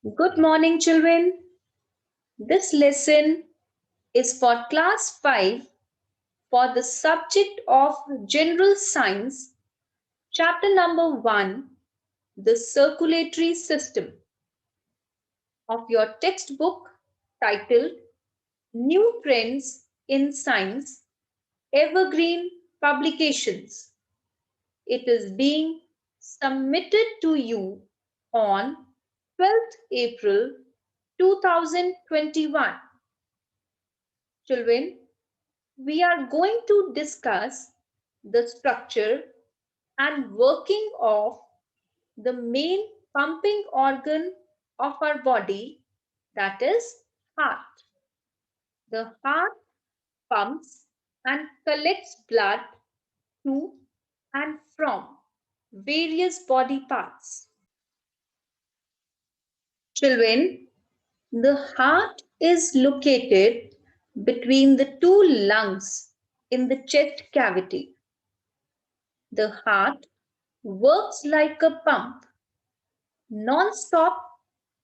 Good morning, children. This lesson is for class 5 for the subject of General Science, chapter number 1, the circulatory system of your textbook titled New Trends in Science, Evergreen Publications. It is being submitted to you on 12th April 2021. Children, we are going to discuss the structure and working of the main pumping organ of our body, that is heart. The heart pumps and collects blood to and from various body parts. Children, the heart is located between the two lungs in the chest cavity. The heart works like a pump non-stop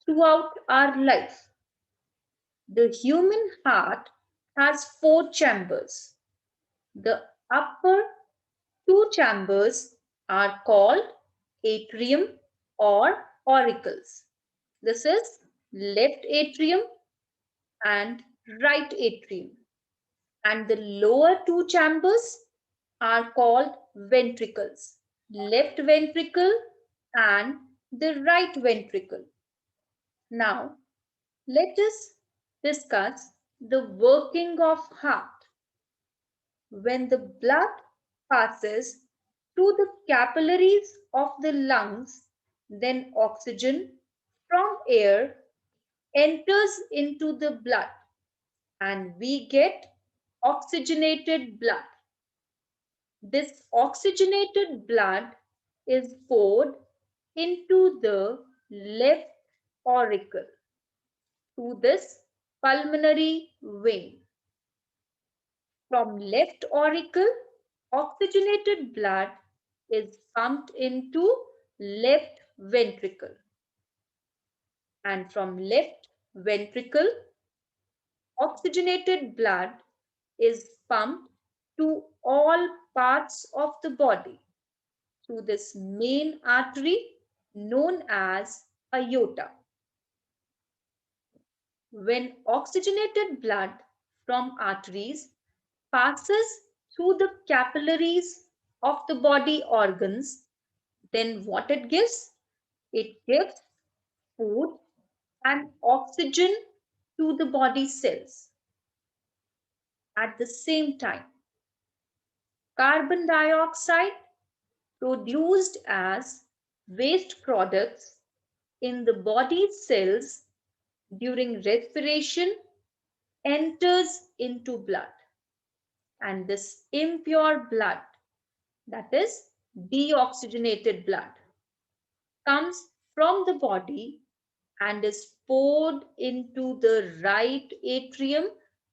throughout our life. The human heart has four chambers. The upper two chambers are called atrium or auricles. This is left atrium and right atrium. And the lower two chambers are called ventricles. Left ventricle and the right ventricle. Now, let us discuss the working of heart. When the blood passes through the capillaries of the lungs, then oxygen from air enters into the blood and we get oxygenated blood. This oxygenated blood is poured into the left auricle through this pulmonary vein. From left auricle, oxygenated blood is pumped into left ventricle. And from left ventricle, oxygenated blood is pumped to all parts of the body through this main artery known as aorta. When oxygenated blood from arteries passes through the capillaries of the body organs, then what it gives? It gives food and oxygen to the body cells. At the same time, carbon dioxide produced as waste products in the body cells during respiration enters into blood, and this impure blood, that is deoxygenated blood, comes from the body and is poured into the right atrium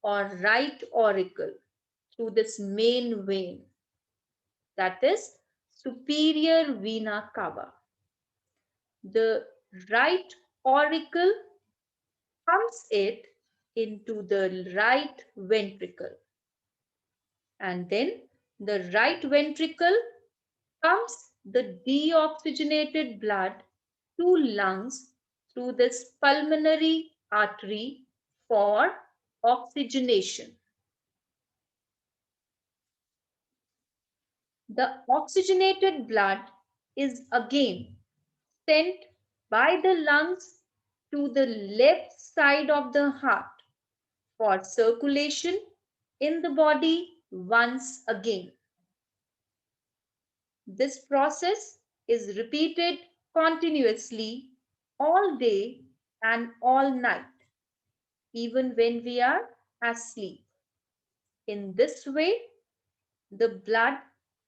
or right auricle through this main vein, that is superior vena cava. The right auricle pumps it into the right ventricle, and then the right ventricle pumps the deoxygenated blood to lungs through this pulmonary artery for oxygenation. The oxygenated blood is again sent by the lungs to the left side of the heart for circulation in the body once again. This process is repeated continuously all day and all night, even when we are asleep. In this way, the blood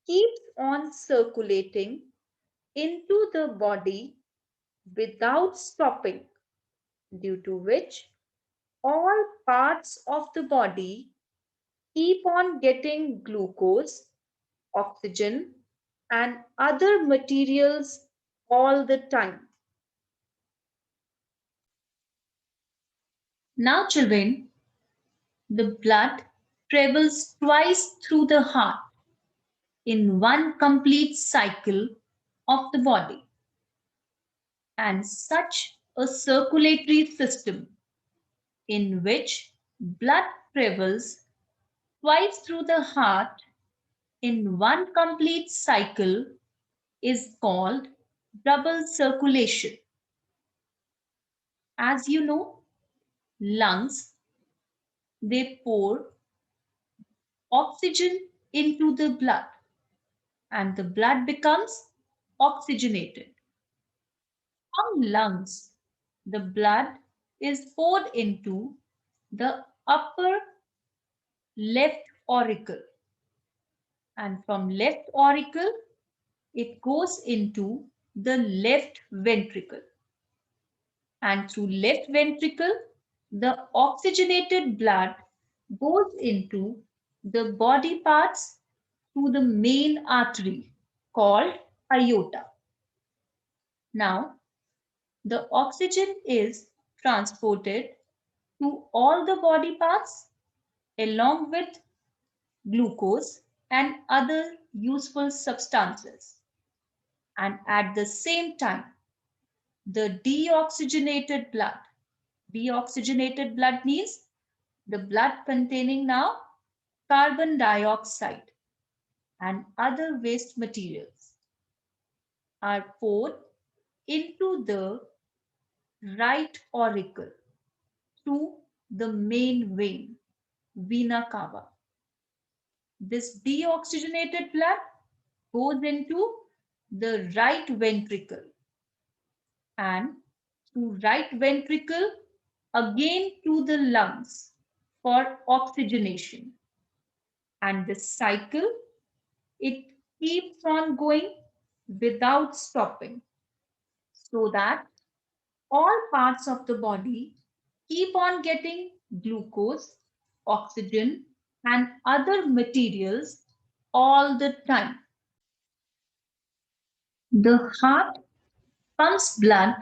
keeps on circulating into the body without stopping, due to which all parts of the body keep on getting glucose, oxygen, and other materials all the time. Now, children, the blood travels twice through the heart in one complete cycle of the body. And such a circulatory system in which blood travels twice through the heart in one complete cycle is called double circulation. As you know, lungs, they pour oxygen into the blood and the blood becomes oxygenated. From lungs, the blood is poured into the upper left auricle, and from left auricle it goes into the left ventricle, and through left ventricle the oxygenated blood goes into the body parts to the main artery called aorta. Now the oxygen is transported to all the body parts along with glucose and other useful substances. And at the same time, the deoxygenated blood means the blood containing now carbon dioxide and other waste materials, are poured into the right auricle through the main vein, vena cava. This deoxygenated blood goes into the right ventricle and through right ventricle again to the lungs for oxygenation. And this cycle, it keeps on going without stopping so that all parts of the body keep on getting glucose, oxygen, and other materials all the time. The heart pumps blood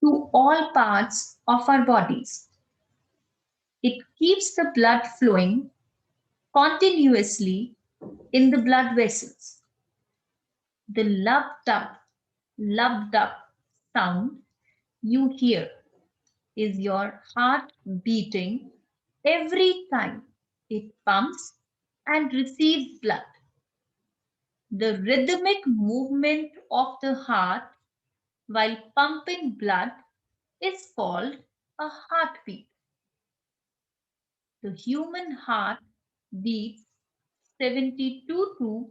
to all parts of our bodies. It keeps the blood flowing continuously in the blood vessels. The lubbed up sound you hear is your heart beating every time it pumps and receives blood. The rhythmic movement of the heart while pumping blood is called a heartbeat. The human heart beats 72 to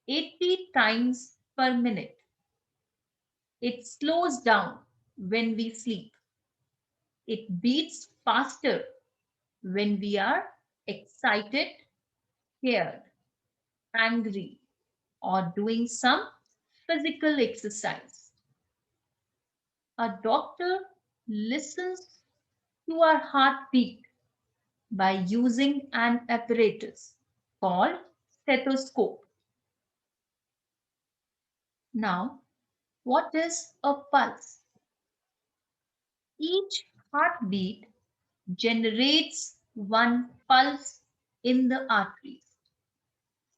80 times per minute. It slows down when we sleep. It beats faster when we are excited, scared, angry, or doing some physical exercise. A doctor listens to our heartbeat by using an apparatus called stethoscope. Now, what is a pulse? Each heartbeat generates one pulse in the arteries.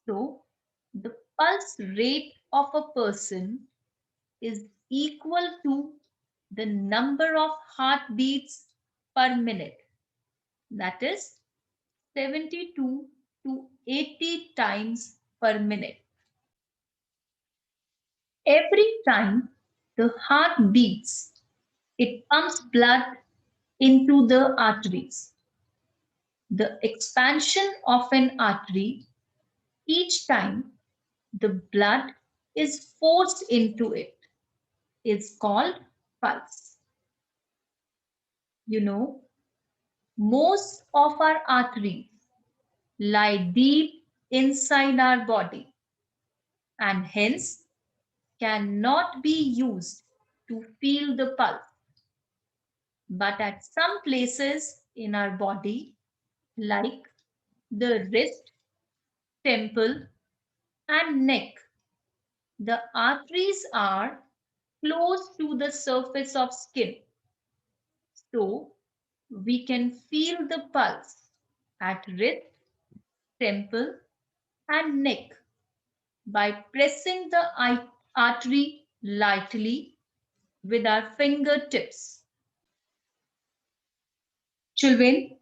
So, the pulse rate of a person is equal to the number of heartbeats per minute. That is 72 to 80 times per minute. Every time the heart beats, it pumps blood into the arteries. The expansion of an artery, each time the blood is forced into it, is called pulse. You know, most of our arteries lie deep inside our body and hence cannot be used to feel the pulse. But at some places in our body, like the wrist, temple, and neck, the arteries are close to the surface of skin. So we can feel the pulse at wrist, temple, and neck by pressing the artery lightly with our fingertips. Children,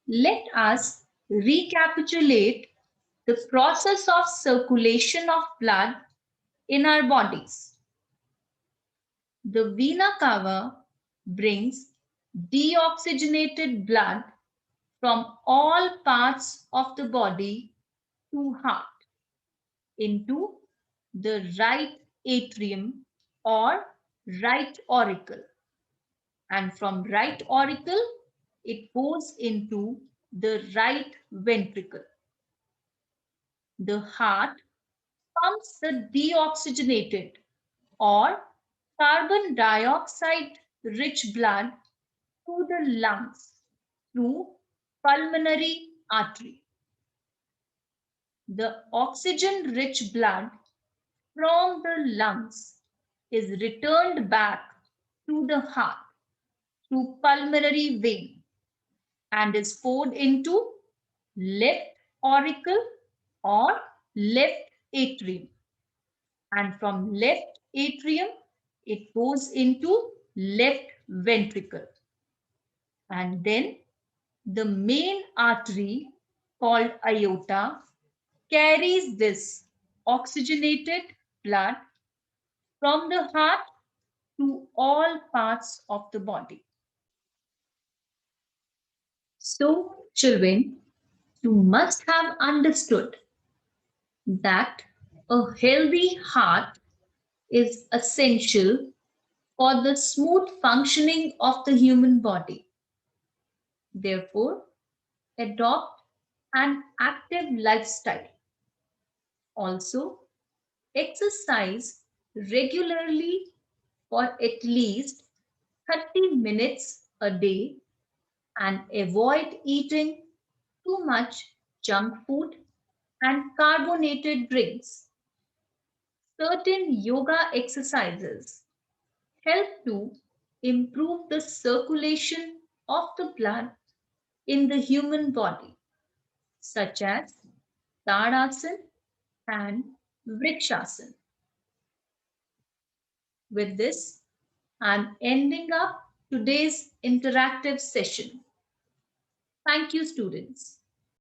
let us recapitulate the process of circulation of blood in our bodies. The vena cava brings deoxygenated blood from all parts of the body to heart into the right atrium or right auricle, and from right auricle it goes into the right ventricle. The heart pumps the deoxygenated or carbon dioxide rich blood to the lungs through pulmonary artery. The oxygen rich blood from the lungs is returned back to the heart through pulmonary vein and is poured into left auricle or left atrium, and from left atrium it goes into left ventricle, and then the main artery called aorta carries this oxygenated blood from the heart to all parts of the body. So, children, you must have understood that a healthy heart is essential for the smooth functioning of the human body. Therefore, adopt an active lifestyle. Also, exercise regularly for at least 30 minutes a day and avoid eating too much junk food and carbonated drinks. Certain yoga exercises help to improve the circulation of the blood in the human body, such as Tadasana and Vrikshasana. With this, I'm ending up today's interactive session. Thank you, students.